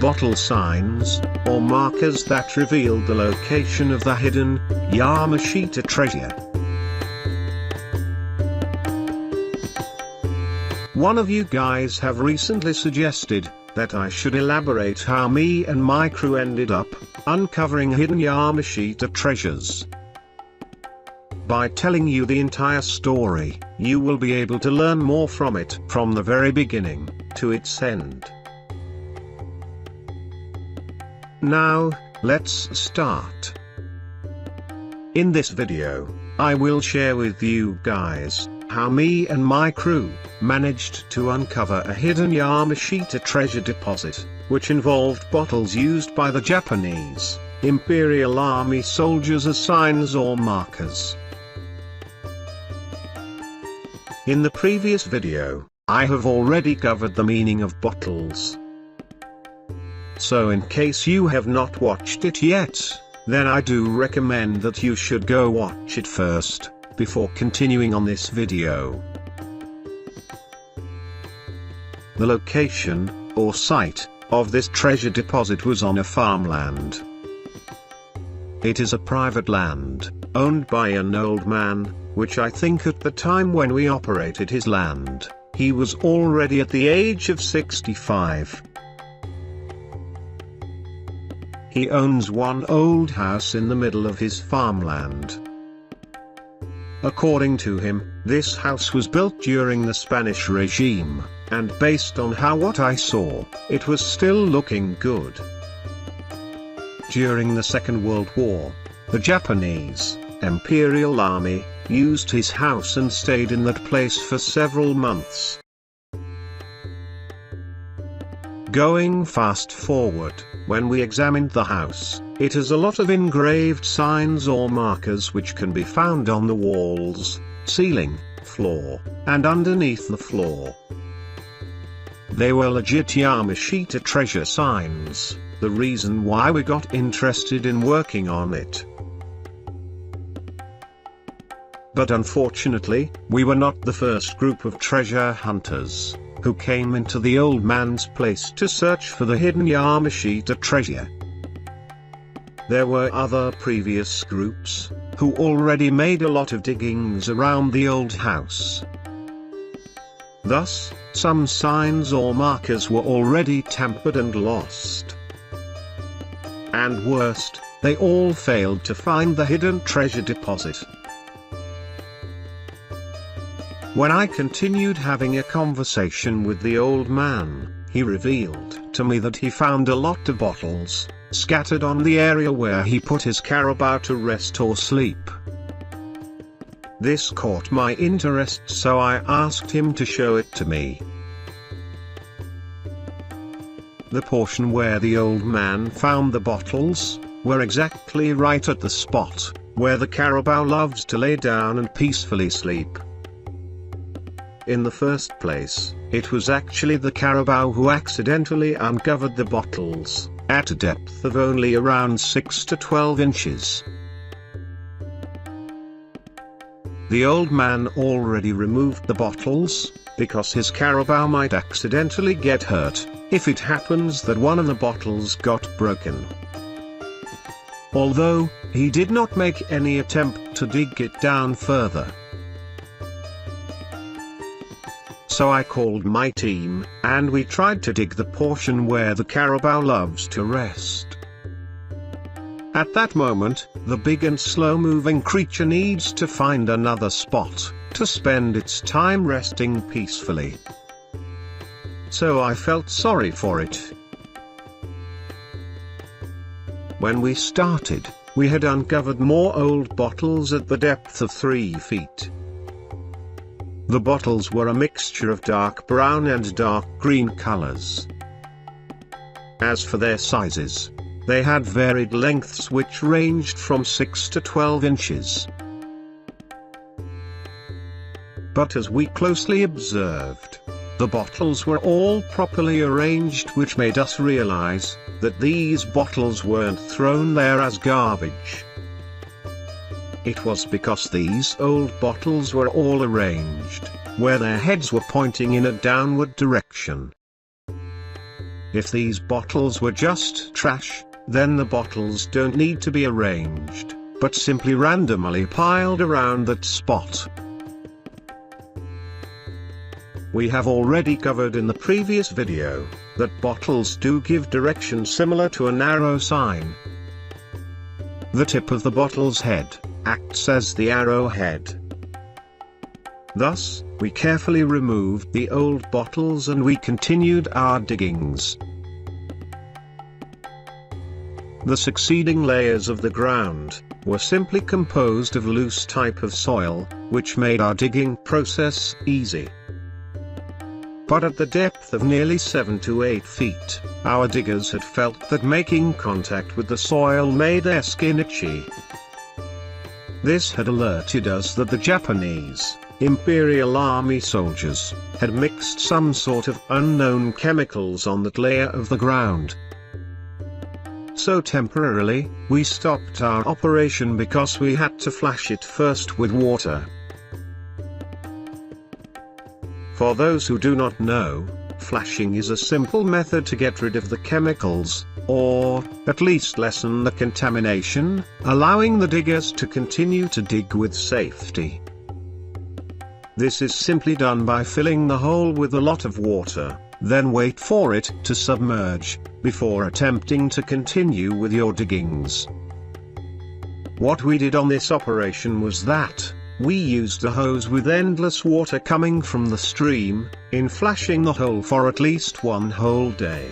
bottle signs, or markers that revealed the location of the hidden Yamashita treasure. One of you guys have recently suggested that I should elaborate how me and my crew ended up uncovering hidden Yamashita treasures. By telling you the entire story, you will be able to learn more from it from the very beginning to its end. Now, let's start. In this video, I will share with you guys how me and my crew managed to uncover a hidden Yamashita treasure deposit, which involved bottles used by the Japanese Imperial Army soldiers as signs or markers. In the previous video, I have already covered the meaning of bottles. So in case you have not watched it yet, then I do recommend that you should go watch it first, before continuing on this video. The location, or site, of this treasure deposit was on a farmland. It is a private land, owned by an old man, which I think at the time when we operated his land, he was already at the age of 65. He owns one old house in the middle of his farmland. According to him, this house was built during the Spanish regime, and based on what I saw, it was still looking good. During the Second World War, the Japanese Imperial Army used his house and stayed in that place for several months. Going fast forward, when we examined the house, it has a lot of engraved signs or markers which can be found on the walls, ceiling, floor, and underneath the floor. They were legit Yamashita treasure signs, the reason why we got interested in working on it. But unfortunately, we were not the first group of treasure hunters who came into the old man's place to search for the hidden Yamashita treasure. There were other previous groups who already made a lot of diggings around the old house. Thus, some signs or markers were already tampered and lost. And worst, they all failed to find the hidden treasure deposit. When I continued having a conversation with the old man, he revealed to me that he found a lot of bottles scattered on the area where he put his carabao to rest or sleep. This caught my interest, so I asked him to show it to me. The portion where the old man found the bottles were exactly right at the spot where the carabao loves to lay down and peacefully sleep. In the first place, it was actually the carabao who accidentally uncovered the bottles, at a depth of only around 6 to 12 inches. The old man already removed the bottles, because his carabao might accidentally get hurt, if it happens that one of the bottles got broken. Although, he did not make any attempt to dig it down further. So I called my team, and we tried to dig the portion where the carabao loves to rest. At that moment, the big and slow-moving creature needs to find another spot to spend its time resting peacefully. So I felt sorry for it. When we started, we had uncovered more old bottles at the depth of 3 feet. The bottles were a mixture of dark brown and dark green colors. As for their sizes, they had varied lengths which ranged from 6 to 12 inches. But as we closely observed, the bottles were all properly arranged, which made us realize that these bottles weren't thrown there as garbage. It was because these old bottles were all arranged where their heads were pointing in a downward direction. If these bottles were just trash, then the bottles don't need to be arranged, but simply randomly piled around that spot. We have already covered in the previous video that bottles do give direction similar to an arrow sign. The tip of the bottle's head acts as the arrowhead. Thus, we carefully removed the old bottles and we continued our diggings. The succeeding layers of the ground were simply composed of loose type of soil, which made our digging process easy. But at the depth of nearly 7 to 8 feet, our diggers had felt that making contact with the soil made their skin itchy. This had alerted us that the Japanese Imperial Army soldiers had mixed some sort of unknown chemicals on that layer of the ground. So temporarily, we stopped our operation because we had to flash it first with water. For those who do not know, flashing is a simple method to get rid of the chemicals, or at least lessen the contamination, allowing the diggers to continue to dig with safety. This is simply done by filling the hole with a lot of water, then wait for it to submerge, before attempting to continue with your diggings. What we did on this operation was that we used a hose with endless water coming from the stream, in flashing the hole for at least one whole day.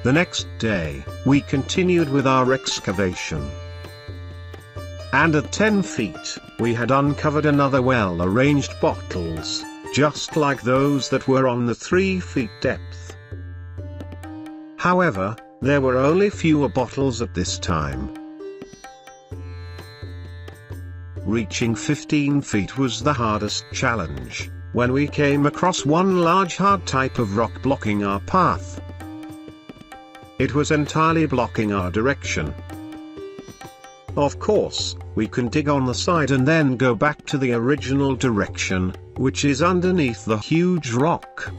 The next day, we continued with our excavation. And at 10 feet, we had uncovered another well-arranged bottles, just like those that were on the 3 feet depth. However, there were only fewer bottles at this time. Reaching 15 feet was the hardest challenge, when we came across one large hard type of rock blocking our path. It was entirely blocking our direction. Of course, we can dig on the side and then go back to the original direction, which is underneath the huge rock.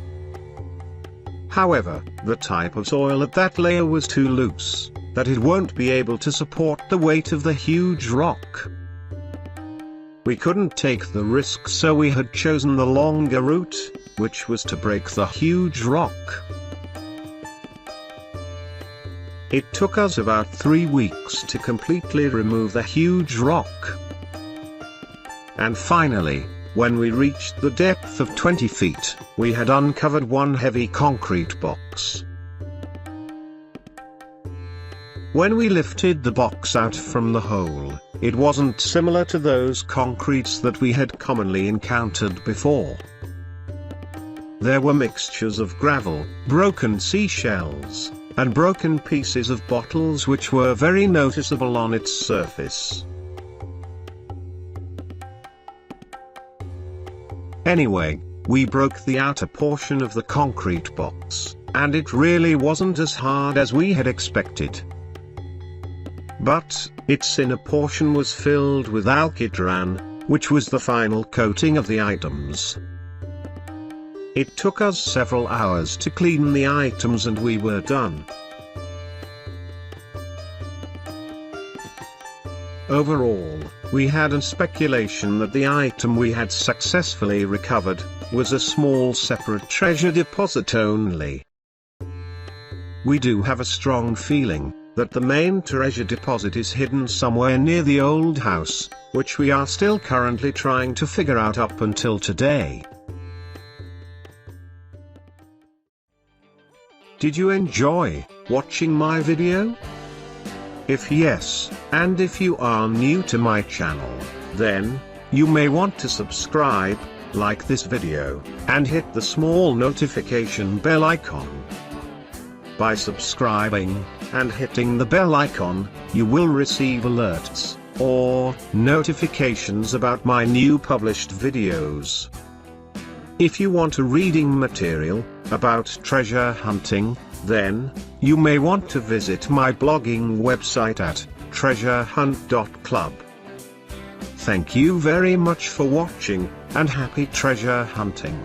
However, the type of soil at that layer was too loose, that it won't be able to support the weight of the huge rock. We couldn't take the risk, so we had chosen the longer route, which was to break the huge rock. It took us about 3 weeks to completely remove the huge rock. And finally, when we reached the depth of 20 feet, we had uncovered one heavy concrete box. When we lifted the box out from the hole, it wasn't similar to those concretes that we had commonly encountered before. There were mixtures of gravel, broken seashells, and broken pieces of bottles which were very noticeable on its surface. Anyway, we broke the outer portion of the concrete box, and it really wasn't as hard as we had expected. But, its inner portion was filled with alkitran, which was the final coating of the items. It took us several hours to clean the items and we were done. Overall, we had a speculation that the item we had successfully recovered was a small separate treasure deposit only. We do have a strong feeling that the main treasure deposit is hidden somewhere near the old house, which we are still currently trying to figure out up until today. Did you enjoy watching my video? If yes, and if you are new to my channel, then you may want to subscribe, like this video, and hit the small notification bell icon. By subscribing and hitting the bell icon, you will receive alerts or notifications about my new published videos. If you want a reading material about treasure hunting, then you may want to visit my blogging website at treasurehunt.club. Thank you very much for watching, and happy treasure hunting.